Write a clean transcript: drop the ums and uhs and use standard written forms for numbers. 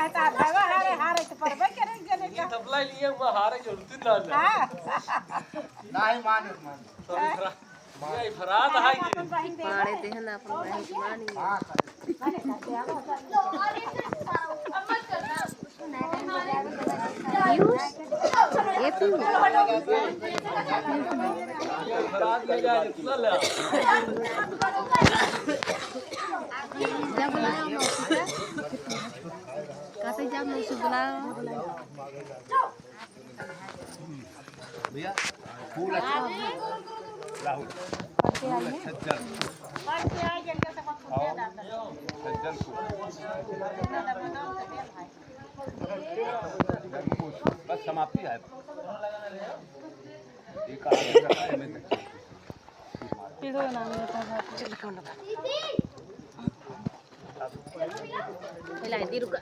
कहता भाई हारे हारे तो परबे करे जने ये तबला लिए मैं हारे जरूरत ना हां नहीं मान ये फराद है ये पाड़े ते है ना अपन बहन मानी हां ये तू फराद ले जा चल ले जब बुलाओ मौसी कैसे जब मौसी बुलाओ भैया फूल अच्छा राहुल सज्जन पढ़ते आई जल्दी से मत दे दादा सज्जन फूल बस समाप्ति है एक आदमी रखा है में इधर ना चल पहले दी रुक